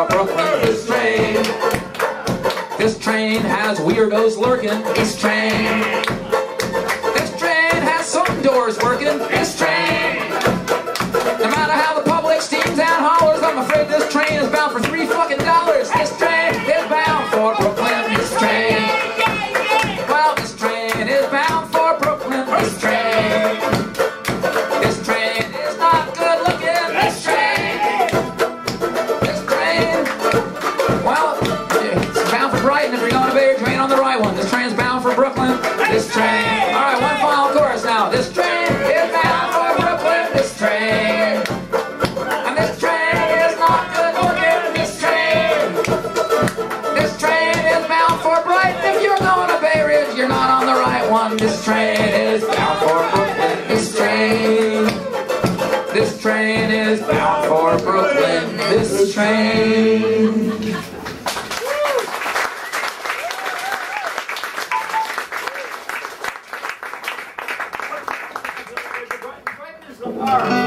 for Brooklyn. This train has weirdos lurking. This train has some doors working. This train. No matter how the public steams and hollers, I'm afraid this train is bound for $3 fucking. This train is bound for Brooklyn. This train. Well, this train is bound for Brooklyn. This train. This train is not good looking. This train. This train. Well, it's bound for Brighton if you're going to Bay Train on the right one. This train's bound for Brooklyn. This train. All right, one final chorus now. This train is bound for Brooklyn. This train. And this train is not good looking. This train. This train is bound for Brighton. If you're going to Bay Ridge, you're not on the right one. This train is bound for Brooklyn. This train. This train is bound for Brooklyn. This train. All right.